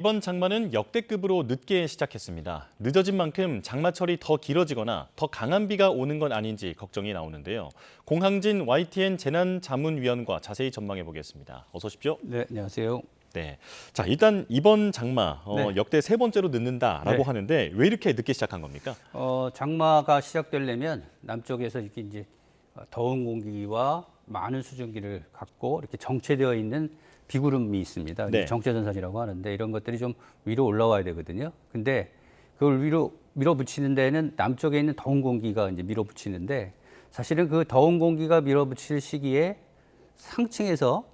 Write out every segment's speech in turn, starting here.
이번 장마는 역대급으로 늦게 시작했습니다. 늦어진 만큼 장마철이 더 길어지거나 더 강한 비가 오는 건 아닌지 걱정이 나오는데요. 공항진 YTN 재난자문위원과 자세히 전망해 보겠습니다. 어서 오십시오. 네, 안녕하세요. 네, 자 일단 이번 장마 네. 역대 세 번째로 늦는다라고 네. 하는데 왜 이렇게 늦게 시작한 겁니까? 장마가 시작되려면 남쪽에서 이렇게 이제 더운 공기와 많은 수증기를 갖고 이렇게 정체되어 있는 비구름이 있습니다. 네. 정체전선이라고 하는데 이런 것들이 좀 위로 올라와야 되거든요. 근데 그걸 위로 밀어붙이는 데는 남쪽에 있는 더운 공기가 이제 밀어붙이는데 사실은 그 더운 공기가 밀어붙일 시기에 상층에서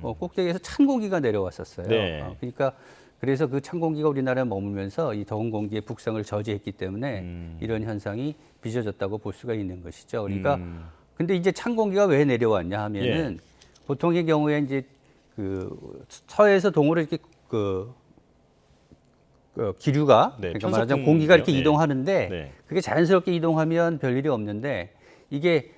꼭대기에서 찬 공기가 내려왔었어요. 네. 그러니까 그래서 그 찬 공기가 우리나라에 머물면서 이 더운 공기의 북상을 저지했기 때문에 이런 현상이 빚어졌다고 볼 수가 있는 것이죠. 그러니까 근데 이제 찬 공기가 왜 내려왔냐 하면은 보통의 경우에 이제 그 서에서 동으로 이렇게 그 기류가 네, 그러니까 말하자면 공기가 이렇게 네. 이동하는데 네. 그게 자연스럽게 이동하면 별일이 없는데 이게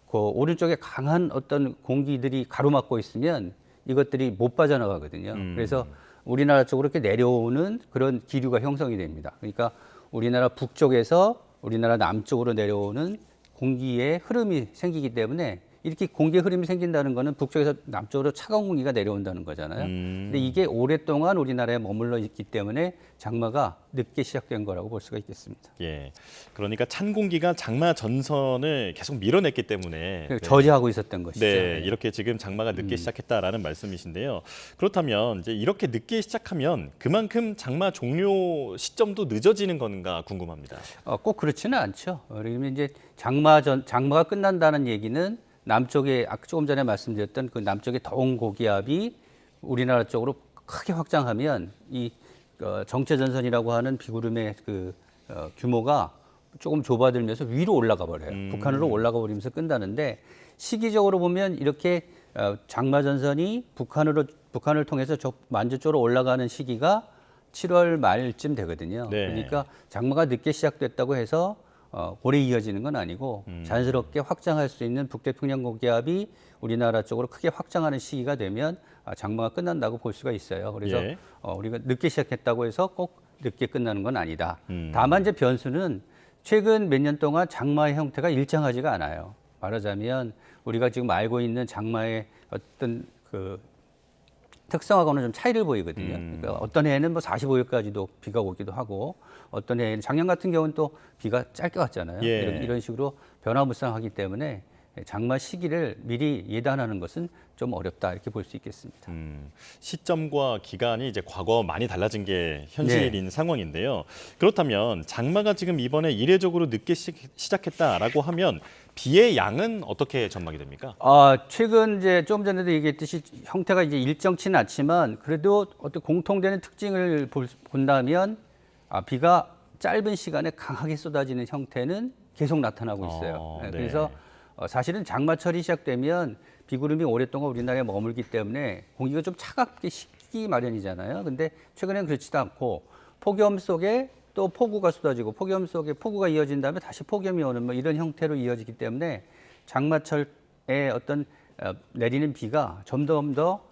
그 오른쪽에 강한 어떤 공기들이 가로막고 있으면 이것들이 못 빠져나가거든요. 그래서 우리나라 쪽으로 이렇게 내려오는 그런 기류가 형성이 됩니다. 그러니까 우리나라 북쪽에서 우리나라 남쪽으로 내려오는 공기의 흐름이 생기기 때문에 이렇게 공기의 흐름이 생긴다는 거는 북쪽에서 남쪽으로 차가운 공기가 내려온다는 거잖아요. 근데 이게 오랫동안 우리나라에 머물러 있기 때문에 장마가 늦게 시작된 거라고 볼 수가 있겠습니다. 예, 그러니까 찬 공기가 장마 전선을 계속 밀어냈기 때문에 저지하고 있었던 것이죠. 네, 이렇게 지금 장마가 늦게 시작했다라는 말씀이신데요. 그렇다면 이제 이렇게 늦게 시작하면 그만큼 장마 종료 시점도 늦어지는 건가 궁금합니다. 꼭 그렇지는 않죠. 그러면 이제 장마가 끝난다는 얘기는 남쪽에 아까 조금 전에 말씀드렸던 그 남쪽의 더운 고기압이 우리나라 쪽으로 크게 확장하면 이 정체전선이라고 하는 비구름의 그 규모가 조금 좁아들면서 위로 올라가 버려요. 북한으로 올라가 버리면서 끝나는데 시기적으로 보면 이렇게 장마전선이 북한을 통해서 만주 쪽으로 올라가는 시기가 7월 말쯤 되거든요. 네. 그러니까 장마가 늦게 시작됐다고 해서 오래 이어지는 건 아니고 자연스럽게 확장할 수 있는 북태평양 고기압이 우리나라 쪽으로 크게 확장하는 시기가 되면 장마가 끝난다고 볼 수가 있어요. 그래서 예. 우리가 늦게 시작했다고 해서 꼭 늦게 끝나는 건 아니다. 다만 이제 변수는 최근 몇 년 동안 장마의 형태가 일정하지가 않아요. 말하자면 우리가 지금 알고 있는 장마의 어떤 그 특성하고는 좀 차이를 보이거든요. 그러니까 어떤 해에는 뭐 45일까지도 비가 오기도 하고 어떤 해에는 작년 같은 경우는 또 비가 짧게 왔잖아요. 예. 이런 식으로 변화무쌍하기 때문에 장마 시기를 미리 예단하는 것은 좀 어렵다 이렇게 볼 수 있겠습니다. 시점과 기간이 이제 과거와 많이 달라진 게 현실인 상황인데요. 그렇다면 장마가 지금 이번에 이례적으로 늦게 시작했다라고 하면 비의 양은 어떻게 전망이 됩니까? 최근 이제 좀 전에도 얘기했듯이 형태가 이제 일정치는 않지만 그래도 어떤 공통되는 특징을 본다면 비가 짧은 시간에 강하게 쏟아지는 형태는 계속 나타나고 있어요. 네. 그래서 사실은 장마철이 시작되면 비구름이 오랫동안 우리나라에 머물기 때문에 공기가 좀 차갑게 식기 마련이잖아요. 근데 최근에는 그렇지도 않고 폭염 속에 또 폭우가 쏟아지고 폭염 속에 폭우가 이어진 다음에 다시 폭염이 오는 뭐 이런 형태로 이어지기 때문에 장마철에 어떤 내리는 비가 점점 더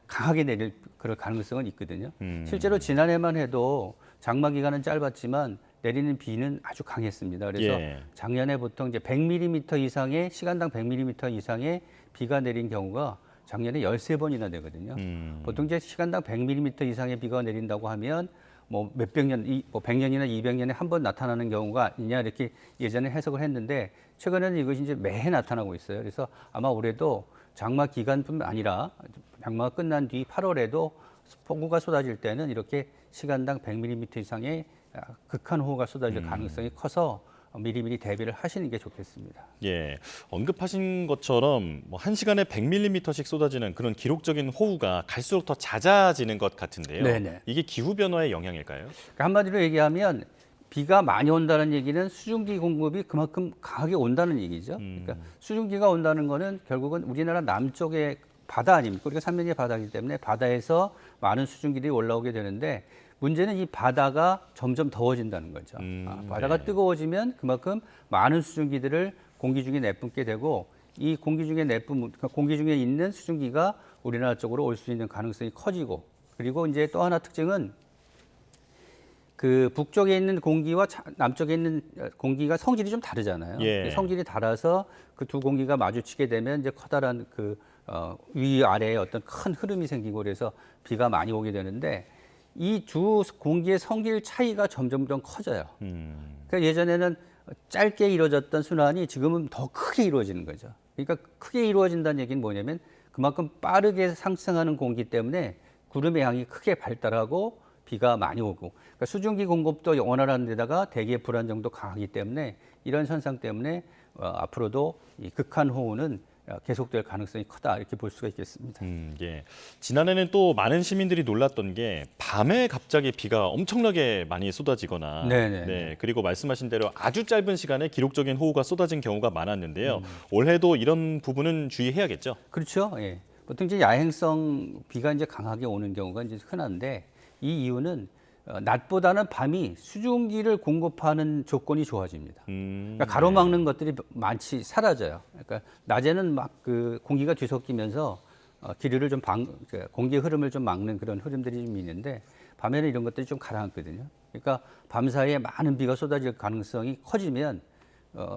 강하게 내릴 그럴 가능성은 있거든요. 실제로 지난해만 해도 장마 기간은 짧았지만 내리는 비는 아주 강했습니다. 그래서 작년에 보통 이제 100mm 이상의 시간당 100mm 이상의 비가 내린 경우가 작년에 13번이나 되거든요. 보통 이제 시간당 100mm 이상의 비가 내린다고 하면 뭐 몇백 년, 뭐 100년이나 200년에 한 번 나타나는 경우가 있냐 이렇게 예전에 해석을 했는데 최근에는 이것이 이제 매해 나타나고 있어요. 그래서 아마 올해도 장마 기간뿐만 아니라 장마가 끝난 뒤 8월에도 폭우가 쏟아질 때는 이렇게 시간당 100mm 이상의 극한 호우가 쏟아질 가능성이 커서 미리미리 대비를 하시는 게 좋겠습니다. 예, 언급하신 것처럼 뭐 1시간에 100mm씩 쏟아지는 그런 기록적인 호우가 갈수록 더 잦아지는 것 같은데요. 네네. 이게 기후 변화의 영향일까요? 그러니까 한마디로 얘기하면 비가 많이 온다는 얘기는 수증기 공급이 그만큼 강하게 온다는 얘기죠. 그러니까 수증기가 온다는 거는 결국은 우리나라 남쪽의 바다 아닙니까? 우리가 삼면이 바다이기 때문에 바다에서 많은 수증기들이 올라오게 되는데 문제는 이 바다가 점점 더워진다는 거죠. 바다가 네. 뜨거워지면 그만큼 많은 수증기들을 공기 중에 내뿜게 되고 이 공기 중에 공기 중에 있는 수증기가 우리나라 쪽으로 올 수 있는 가능성이 커지고 그리고 이제 또 하나 특징은 그 북쪽에 있는 공기와 남쪽에 있는 공기가 성질이 좀 다르잖아요. 예. 성질이 달라서 그 두 공기가 마주치게 되면 이제 커다란 그 위아래에 어떤 큰 흐름이 생기고 그래서 비가 많이 오게 되는데 이 두 공기의 성질 차이가 점점 커져요. 그러니까 예전에는 짧게 이루어졌던 순환이 지금은 더 크게 이루어지는 거죠. 그러니까 크게 이루어진다는 얘기는 뭐냐면 그만큼 빠르게 상승하는 공기 때문에 구름의 양이 크게 발달하고 비가 많이 오고 그러니까 수증기 공급도 원활한 데다가 대기의 불안정도 강하기 때문에 이런 현상 때문에 앞으로도 이 극한호우는 계속될 가능성이 크다 이렇게 볼 수가 있겠습니다. 예. 지난해는 또 많은 시민들이 놀랐던 게 밤에 갑자기 비가 엄청나게 많이 쏟아지거나 네네. 네, 그리고 말씀하신 대로 아주 짧은 시간에 기록적인 호우가 쏟아진 경우가 많았는데요. 올해도 이런 부분은 주의해야겠죠. 그렇죠. 예. 보통 이제 야행성 비가 이제 강하게 오는 경우가 이제 흔한데 이 이유는 낮보다는 밤이 수증기를 공급하는 조건이 좋아집니다. 그러니까 가로막는 것들이 많이 사라져요. 그러니까 낮에는 막 그 공기가 뒤섞이면서 기류를 좀 공기의 흐름을 좀 막는 그런 흐름들이 좀 있는데 밤에는 이런 것들이 좀 가라앉거든요. 그러니까 밤 사이에 많은 비가 쏟아질 가능성이 커지면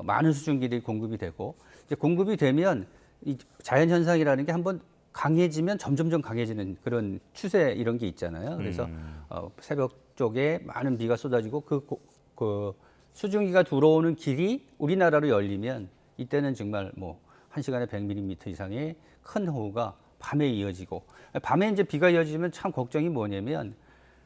많은 수증기들이 공급이 되고 이제 공급이 되면 이 자연 현상이라는 게 한번 강해지면 점점점 강해지는 그런 추세 이런 게 있잖아요. 그래서 새벽 쪽에 많은 비가 쏟아지고 그 수증기가 들어오는 길이 우리나라로 열리면 이때는 정말 뭐 1시간에 100mm 이상의 큰 호우가 밤에 이어지고 밤에 이제 비가 이어지면 참 걱정이 뭐냐면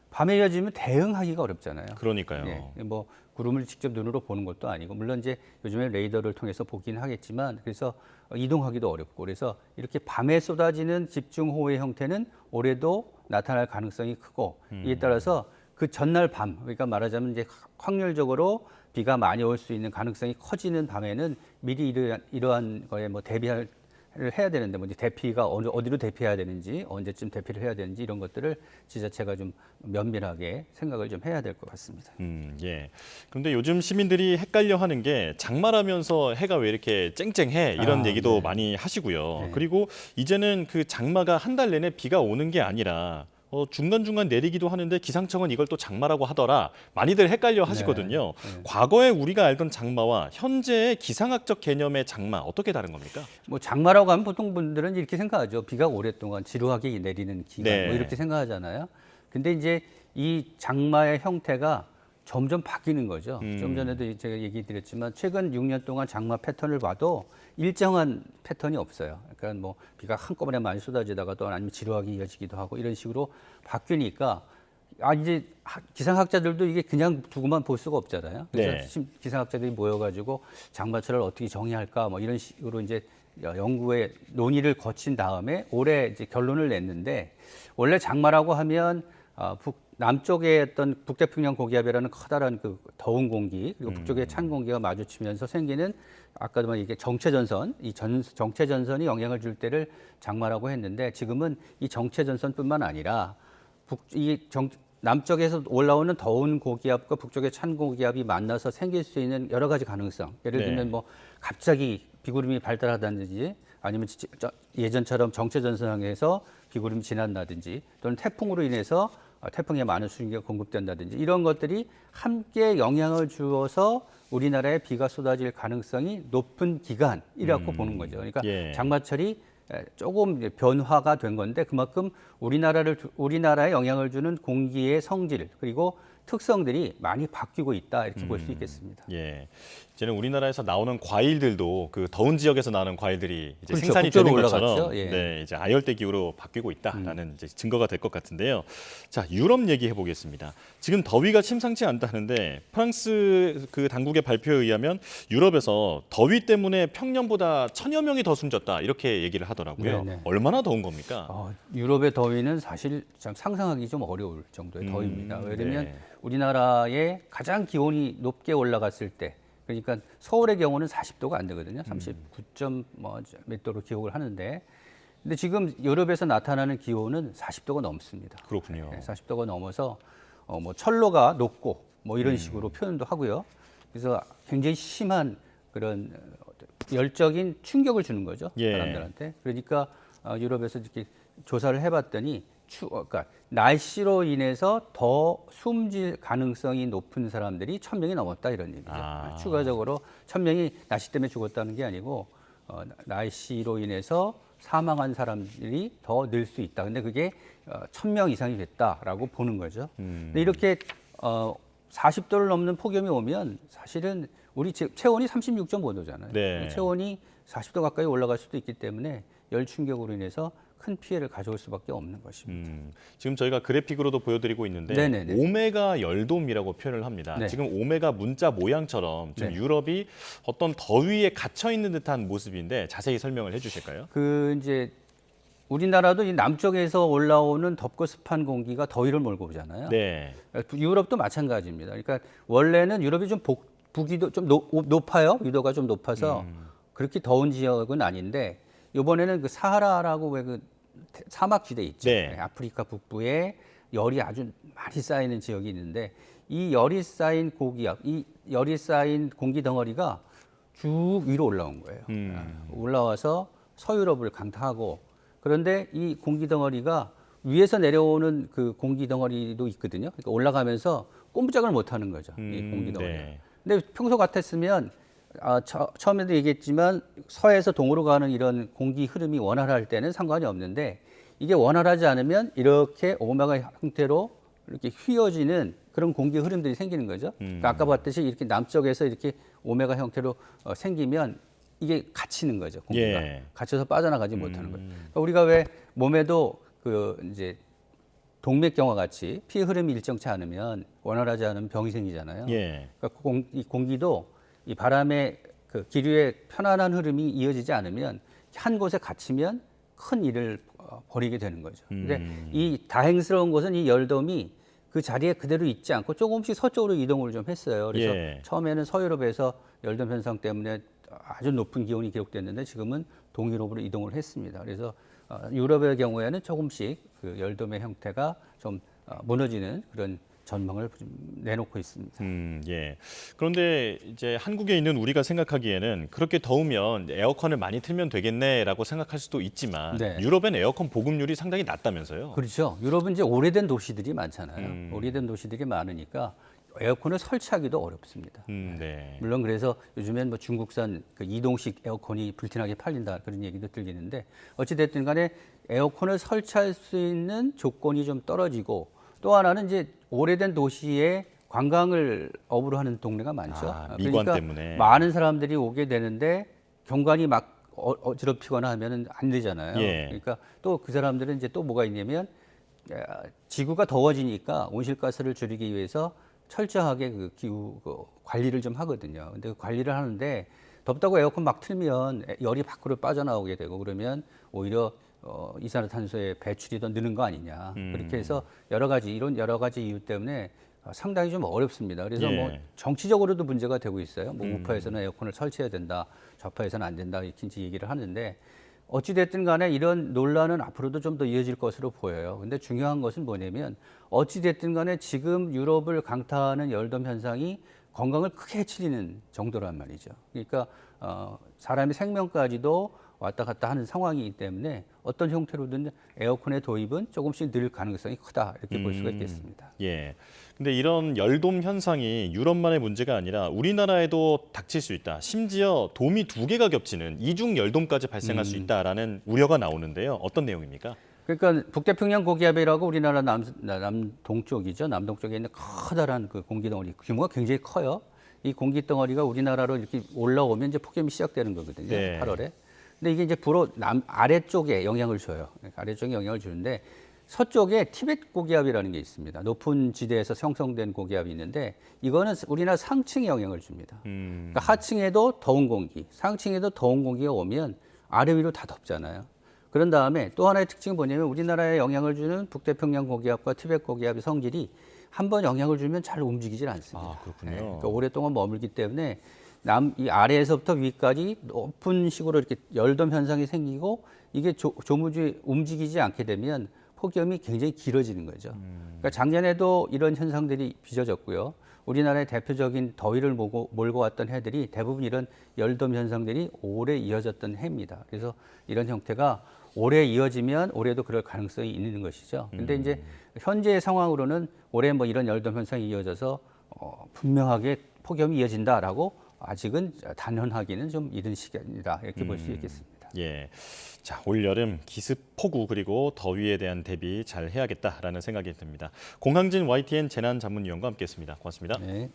밤에 이어지면 대응하기가 어렵잖아요. 그러니까요. 예, 뭐 구름을 직접 눈으로 보는 것도 아니고 물론 이제 요즘에 레이더를 통해서 보긴 하겠지만 그래서 이동하기도 어렵고 그래서 이렇게 밤에 쏟아지는 집중호우의 형태는 올해도 나타날 가능성이 크고 이에 따라서 그 전날 밤 그러니까 말하자면 이제 확률적으로 비가 많이 올 수 있는 가능성이 커지는 밤에는 미리 이러한 거에 뭐 대비를 해야 되는데 뭐 이제 대피가 어디로 대피해야 되는지 언제쯤 대피를 해야 되는지 이런 것들을 지자체가 좀 면밀하게 생각을 좀 해야 될 것 같습니다. 예. 그런데 요즘 시민들이 헷갈려하는 게 장마라면서 해가 왜 이렇게 쨍쨍해 이런 얘기도 네. 많이 하시고요. 네. 그리고 이제는 그 장마가 한 달 내내 비가 오는 게 아니라 중간중간 내리기도 하는데 기상청은 이걸 또 장마라고 하더라. 많이들 헷갈려 하시거든요. 네. 과거에 우리가 알던 장마와 현재의 기상학적 개념의 장마 어떻게 다른 겁니까? 뭐 장마라고 하면 보통 분들은 이렇게 생각하죠. 비가 오랫동안 지루하게 내리는 기간 네. 뭐 이렇게 생각하잖아요. 근데 이제 이 장마의 형태가 점점 바뀌는 거죠. 좀 전에도 제가 얘기 드렸지만 최근 6년 동안 장마 패턴을 봐도 일정한 패턴이 없어요. 그러니까 뭐 비가 한꺼번에 많이 쏟아지다가 또 아니면 지루하게 이어지기도 하고 이런 식으로 바뀌니까 이제 기상학자들도 이게 그냥 두고만 볼 수가 없잖아요. 그래서 네. 기상학자들이 모여가지고 장마철을 어떻게 정의할까 뭐 이런 식으로 이제 연구에 논의를 거친 다음에 올해 이제 결론을 냈는데 원래 장마라고 하면 남쪽에 어떤 북태평양 고기압이라는 커다란 그 더운 공기 그리고 북쪽에 찬 공기가 마주치면서 생기는 아까도 말 이게 정체전선, 이 정체전선이 영향을 줄 때를 장마라고 했는데 지금은 이 정체전선뿐만 아니라 남쪽에서 올라오는 더운 고기압과 북쪽의 찬 고기압이 만나서 생길 수 있는 여러 가지 가능성. 예를 들면 네. 뭐 갑자기 비구름이 발달하다든지 아니면 예전처럼 정체전선에서 비구름이 지난다든지 또는 태풍으로 인해서 태풍에 많은 수증기가 공급된다든지 이런 것들이 함께 영향을 주어서 우리나라에 비가 쏟아질 가능성이 높은 기간이라고 보는 거죠. 그러니까 예. 장마철이 조금 변화가 된 건데 그만큼 우리나라에 영향을 주는 공기의 성질 그리고 특성들이 많이 바뀌고 있다 이렇게 볼 수 있겠습니다. 예. 이제는 우리나라에서 나오는 과일들도 그 더운 지역에서 나오는 과일들이 이제 그렇죠. 생산이 북쪽으로 되는 것처럼 올라갔죠. 예. 네, 이제 아열대 기후로 바뀌고 있다라는 이제 증거가 될 것 같은데요. 자, 유럽 얘기해 보겠습니다. 지금 더위가 심상치 않다는데 프랑스 그 당국의 발표에 의하면 유럽에서 더위 때문에 평년보다 1000여 명이 더 숨졌다 이렇게 얘기를 하더라고요. 네네. 얼마나 더운 겁니까? 유럽의 더위는 사실 참 상상하기 좀 어려울 정도의 더위입니다. 왜냐하면 네. 우리나라의 가장 기온이 높게 올라갔을 때 그러니까 서울의 경우는 40도가 안 되거든요. 39점 몇 도로 기록을 하는데 근데 지금 유럽에서 나타나는 기온은 40도가 넘습니다. 그렇군요. 40도가 넘어서 뭐 철로가 녹고 뭐 이런 식으로 표현도 하고요. 그래서 굉장히 심한 그런 열적인 충격을 주는 거죠. 예. 사람들한테. 그러니까 유럽에서 이렇게 조사를 해봤더니 그러니까 날씨로 인해서 더 숨질 가능성이 높은 사람들이 1,000명이 넘었다 이런 얘기죠. 추가적으로 1,000명이 날씨 때문에 죽었다는 게 아니고 날씨로 인해서 사망한 사람들이 더 늘 수 있다. 근데 그게 1,000명 이상이 됐다라고 보는 거죠. 근데 이렇게 40도를 넘는 폭염이 오면 사실은 우리 체온이 36.5도잖아요. 네. 체온이 40도 가까이 올라갈 수도 있기 때문에 열 충격으로 인해서 큰 피해를 가져올 수밖에 없는 것입니다. 지금 저희가 그래픽으로도 보여드리고 있는데 네네네. 오메가 열돔이라고 표현을 합니다. 네. 지금 오메가 문자 모양처럼 지금 네. 유럽이 어떤 더위에 갇혀 있는 듯한 모습인데 자세히 설명을 해주실까요? 이제 우리나라도 이 남쪽에서 올라오는 덥고 습한 공기가 더위를 몰고 오잖아요. 네. 유럽도 마찬가지입니다. 그러니까 원래는 유럽이 좀 북위도 좀 높아요. 위도가 좀 높아서 그렇게 더운 지역은 아닌데 이번에는 그 사하라라고 왜 그 사막지대 있죠. 네. 아프리카 북부에 열이 아주 많이 쌓이는 지역이 있는데 이 열이 쌓인 이 열이 쌓인 공기 덩어리가 쭉 위로 올라온 거예요. 올라와서 서유럽을 강타하고 그런데 이 공기 덩어리가 위에서 내려오는 그 공기 덩어리도 있거든요. 그러니까 올라가면서 꼼짝을 못 하는 거죠. 이 공기 덩어리. 네. 근데 평소 같았으면 처음에도 얘기했지만 서에서 동으로 가는 이런 공기 흐름이 원활할 때는 상관이 없는데 이게 원활하지 않으면 이렇게 오메가 형태로 이렇게 휘어지는 그런 공기 흐름들이 생기는 거죠. 그러니까 아까 봤듯이 이렇게 남쪽에서 이렇게 오메가 형태로 생기면 이게 갇히는 거죠. 공기가 예. 갇혀서 빠져나가지 못하는 거죠. 그러니까 우리가 왜 몸에도 그 이제 동맥경화 같이 피 흐름이 일정치 않으면 원활하지 않은 병이 생기잖아요. 예. 그러니까 이 공기도 이 바람의 그 기류의 편안한 흐름이 이어지지 않으면 한 곳에 갇히면 큰 일을 벌이게 되는 거죠. 근데 이 다행스러운 것은 이 열돔이 그 자리에 그대로 있지 않고 조금씩 서쪽으로 이동을 좀 했어요. 그래서 예. 처음에는 서유럽에서 열돔 현상 때문에 아주 높은 기온이 기록됐는데 지금은 동유럽으로 이동을 했습니다. 그래서 유럽의 경우에는 조금씩 그 열돔의 형태가 좀 무너지는 그런 전망을 좀 내놓고 있습니다. 예. 그런데 이제 한국에 있는 우리가 생각하기에는 그렇게 더우면 에어컨을 많이 틀면 되겠네라고 생각할 수도 있지만 네. 유럽엔 에어컨 보급률이 상당히 낮다면서요? 그렇죠. 유럽은 이제 오래된 도시들이 많잖아요. 오래된 도시들이 많으니까 에어컨을 설치하기도 어렵습니다. 네. 물론 그래서 요즘엔 뭐 중국산 그 이동식 에어컨이 불티나게 팔린다 그런 얘기도 들리는데 어찌됐든 간에 에어컨을 설치할 수 있는 조건이 좀 떨어지고 또 하나는 이제 오래된 도시에 관광을 업으로 하는 동네가 많죠. 미관 그러니까 때문에. 많은 사람들이 오게 되는데 경관이 막 어지럽히거나 하면은 안 되잖아요. 예. 그러니까 또 그 사람들은 이제 또 뭐가 있냐면 지구가 더워지니까 온실가스를 줄이기 위해서 철저하게 그 기후 관리를 좀 하거든요. 근데 그 관리를 하는데 덥다고 에어컨 막 틀면 열이 밖으로 빠져나오게 되고 그러면 오히려 이산화탄소의 배출이 더 느는 거 아니냐. 그렇게 해서 이런 여러 가지 이유 때문에 상당히 좀 어렵습니다. 그래서 예. 뭐 정치적으로도 문제가 되고 있어요. 뭐 우파에서는 에어컨을 설치해야 된다, 좌파에서는 안 된다 이렇게 얘기를 하는데 어찌됐든 간에 이런 논란은 앞으로도 좀 더 이어질 것으로 보여요. 근데 중요한 것은 뭐냐면 어찌됐든 간에 지금 유럽을 강타하는 열돔 현상이 건강을 크게 해치는 정도란 말이죠. 그러니까 사람의 생명까지도 왔다 갔다 하는 상황이기 때문에 어떤 형태로든 에어컨의 도입은 조금씩 늘 가능성이 크다 이렇게 볼 수가 있겠습니다. 예. 근데 이런 열돔 현상이 유럽만의 문제가 아니라 우리나라에도 닥칠 수 있다. 심지어 돔이 2개가 겹치는 이중 열돔까지 발생할 수 있다라는 우려가 나오는데요. 어떤 내용입니까? 그러니까 북태평양 고기압이라고 우리나라 남동쪽이죠. 남동쪽에 있는 커다란 그 공기덩어리 규모가 굉장히 커요. 이 공기덩어리가 우리나라로 이렇게 올라오면 이제 폭염이 시작되는 거거든요. 네. 8월에. 근데 이게 이제 주로 아래쪽에 영향을 줘요. 아래쪽에 영향을 주는데 서쪽에 티베트 고기압이라는 게 있습니다. 높은 지대에서 형성된 고기압이 있는데 이거는 우리나라 상층에 영향을 줍니다. 그러니까 하층에도 더운 공기, 상층에도 더운 공기가 오면 아래 위로 다 덥잖아요. 그런 다음에 또 하나의 특징이 뭐냐면 우리나라에 영향을 주는 북태평양 고기압과 티베트 고기압의 성질이 한번 영향을 주면 잘 움직이질 않습니다. 아, 그렇군요. 그러니까 오랫동안 머물기 때문에 이 아래에서부터 위까지 높은 식으로 이렇게 열돔 현상이 생기고 이게 조무주에 움직이지 않게 되면 폭염이 굉장히 길어지는 거죠. 그러니까 작년에도 이런 현상들이 빚어졌고요. 우리나라의 대표적인 더위를 몰고 왔던 해들이 대부분 이런 열돔 현상들이 오래 이어졌던 해입니다. 그래서 이런 형태가 올해 이어지면 올해도 그럴 가능성이 있는 것이죠. 근데 이제 현재의 상황으로는 올해 뭐 이런 열돔 현상이 이어져서 분명하게 폭염이 이어진다라고 아직은 단언하기는 좀 이른 시기입니다. 이렇게 볼 수 있겠습니다. 예. 자, 올여름 기습 폭우 그리고 더위에 대한 대비 잘 해야겠다라는 생각이 듭니다. 공항진 YTN 재난자문위원과 함께했습니다. 고맙습니다. 네.